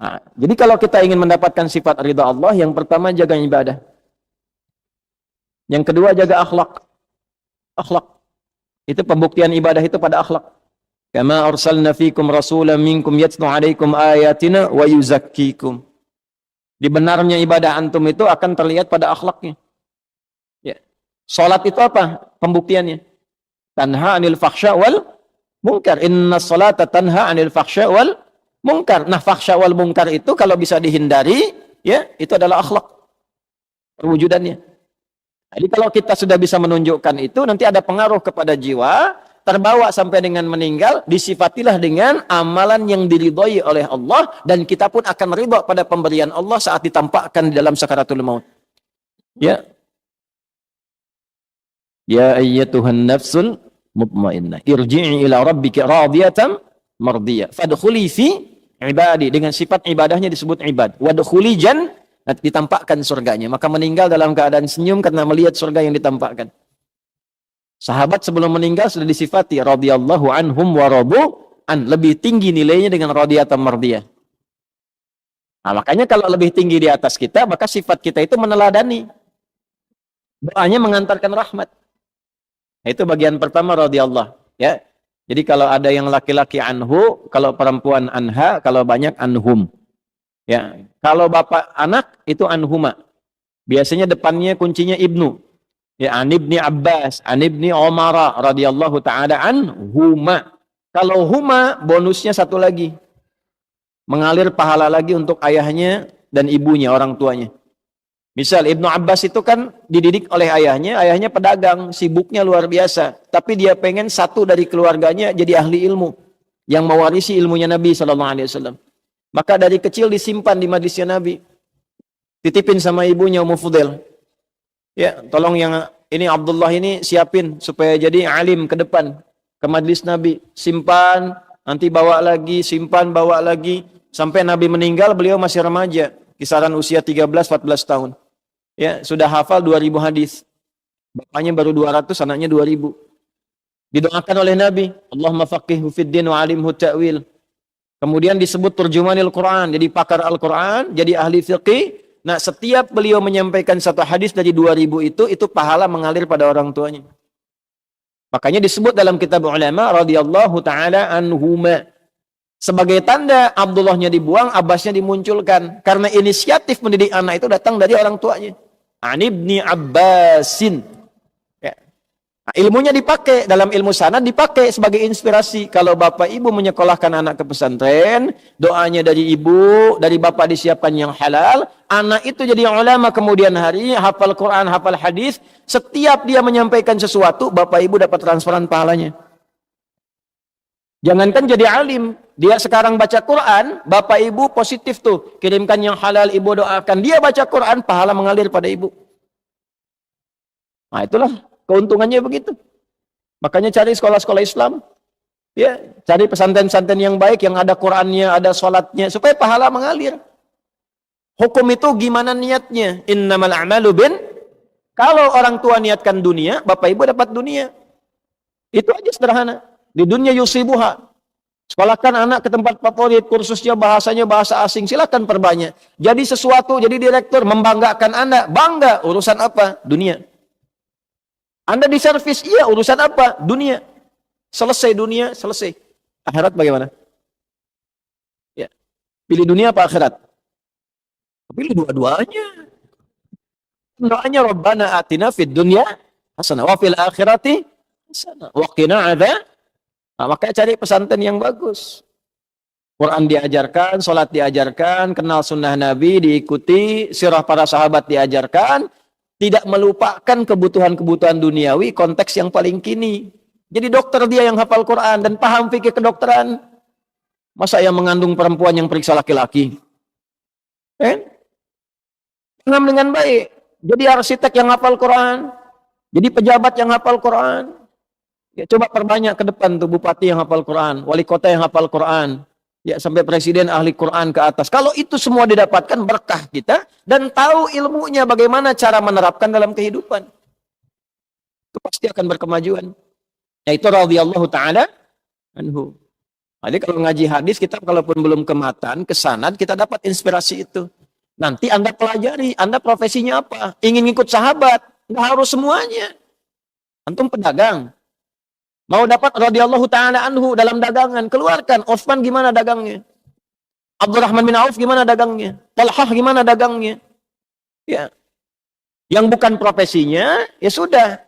Nah, jadi kalau kita ingin mendapatkan sifat ridha Allah, yang pertama jaga ibadah. Yang kedua jaga akhlak. Akhlak. Itu pembuktian ibadah itu pada akhlak. Kama arsalna fikum rasulan minkum yatlu alaikum ayatina wa yuzakkikum. Di benarnya ibadah antum itu akan terlihat pada akhlaknya. Ya. Salat itu apa pembuktiannya? Tanha 'anil fahsya wal munkar. Inna salata tanha 'anil fahsya wal munkar. Nah, fahsya wal munkar itu kalau bisa dihindari, ya, itu adalah akhlak perwujudannya. Jadi kalau kita sudah bisa menunjukkan itu, nanti ada pengaruh kepada jiwa, terbawa sampai dengan meninggal, disifatilah dengan amalan yang diridhoi oleh Allah, dan kita pun akan ridha pada pemberian Allah saat ditampakkan di dalam sakaratul maut. Ya. Ya ayyatuhan nafsul mutmainnah, irji'i ila rabbika radiyatan mardiyah, fadkhuli fi ibadi, dengan sifat ibadahnya disebut ibad. Wadkhuli ditampakkan surganya, maka meninggal dalam keadaan senyum karena melihat surga yang ditampakkan. Sahabat sebelum meninggal sudah disifati radhiyallahu anhum wa radu an, lebih tinggi nilainya dengan radiyatan mardiyah. Nah, makanya kalau lebih tinggi di atas kita, maka sifat kita itu meneladani. Doanya mengantarkan rahmat. Nah, itu bagian pertama radhiyallahu, ya. Jadi kalau ada yang laki-laki anhu, kalau perempuan anha, kalau banyak anhum. Ya, kalau bapak anak itu anhuma. Biasanya depannya kuncinya ibnu. Ya, an ibni Abbas, an ibni Umar radhiyallahu taala anhuma. Kalau huma bonusnya satu lagi. Mengalir pahala lagi untuk ayahnya dan ibunya, orang tuanya. Misal Ibnu Abbas itu kan dididik oleh ayahnya pedagang, sibuknya luar biasa. Tapi dia pengen satu dari keluarganya jadi ahli ilmu yang mewarisi ilmunya Nabi SAW. Maka dari kecil disimpan di majlisnya Nabi. Titipin sama ibunya Ummu Fudail. Ya, tolong yang ini Abdullah ini siapin supaya jadi alim ke depan, ke majlis Nabi. Simpan, nanti bawa lagi, simpan, bawa lagi. Sampai Nabi meninggal, beliau masih remaja. Kisaran usia 13-14 tahun. Ya, sudah hafal 2000 hadis. Bapaknya baru 200, anaknya 2000. Didoakan oleh Nabi, Allahumma faqihhu fid din wa alimhu ta'wil. Kemudian disebut turjumanil Quran, jadi pakar Al-Quran, jadi ahli fiqih. Nah, setiap beliau menyampaikan satu hadis dari 2000 itu pahala mengalir pada orang tuanya. Makanya disebut dalam kitab ulama radhiyallahu taala anhuma. Sebagai tanda Abdullahnya dibuang, Abbasnya dimunculkan. Karena inisiatif mendidik anak itu datang dari orang tuanya. An ibni Abbasin. Nah, ilmunya dipakai, dalam ilmu sanad dipakai sebagai inspirasi. Kalau bapak ibu menyekolahkan anak ke pesantren, doanya dari ibu, dari bapak disiapkan yang halal, anak itu jadi ulama kemudian hari, hafal Quran, hafal hadis. Setiap dia menyampaikan sesuatu, bapak ibu dapat transferan pahalanya. Jangankan jadi alim, dia sekarang baca Quran, bapak ibu positif tuh, kirimkan yang halal, ibu doakan. Dia baca Quran, pahala mengalir pada ibu. Nah, itulah keuntungannya begitu. Makanya cari sekolah-sekolah Islam. Ya, cari pesantren-pesantren yang baik, yang ada Qurannya, ada sholatnya, supaya pahala mengalir. Hukum itu gimana niatnya? Innamal a'malu bin. Kalau orang tua niatkan dunia, bapak ibu dapat dunia. Itu aja sederhana. Di dunia yusibuha. Sekolahkan anak ke tempat favorit, kursusnya bahasanya bahasa asing, silakan perbanyak. Jadi sesuatu, jadi direktur, membanggakan Anda. Bangga, urusan apa? Dunia. Anda di servis, iya, urusan apa? Dunia. Selesai dunia, selesai. Akhirat bagaimana? Ya. Pilih dunia apa akhirat? Pilih dua-duanya. Doanya Rabbana atina fid dunya hasanah wa fil akhirati hasanah wa qina adzab. Nah, makanya cari pesantren yang bagus. Quran diajarkan, salat diajarkan, kenal sunnah Nabi diikuti, sirah para sahabat diajarkan. Tidak melupakan kebutuhan-kebutuhan duniawi, konteks yang paling kini. Jadi dokter dia yang hafal Quran dan paham fikih kedokteran. Masa yang mengandung perempuan yang periksa laki-laki? Paham dengan baik. Jadi arsitek yang hafal Quran. Jadi pejabat yang hafal Quran. Ya, coba perbanyak ke depan tuh bupati yang hafal Quran, wali kota yang hafal Quran. Ya, sampai presiden ahli Quran ke atas. Kalau itu semua didapatkan berkah kita dan tahu ilmunya bagaimana cara menerapkan dalam kehidupan. Itu pasti akan berkemajuan. Yaitu radhiyallahu taala anhu. Jadi kalau ngaji hadis, kita kalaupun belum ke matan, ke sanad, kita dapat inspirasi itu. Nanti Anda pelajari, Anda profesinya apa? Ingin ikut sahabat, nggak harus semuanya. Antum pedagang, mau dapat radhiyallahu ta'ala anhu dalam dagangan, keluarkan. Utsman gimana dagangnya? Abdurrahman bin Auf gimana dagangnya? Talhah gimana dagangnya? Ya. Yang bukan profesinya, ya sudah.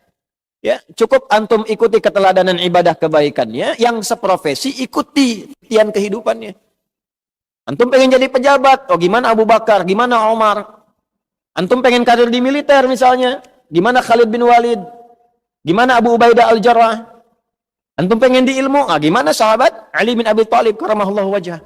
Ya, cukup antum ikuti keteladanan ibadah kebaikannya, yang seprofesi ikuti titian kehidupannya. Antum pengen jadi pejabat, oh gimana Abu Bakar, gimana Omar? Antum pengen karir di militer misalnya, gimana Khalid bin Walid? Gimana Abu Ubaidah al-Jarrah? Antum pengen di ilmu, gimana sahabat Ali bin Abi Thalib karamahullahu wajhah?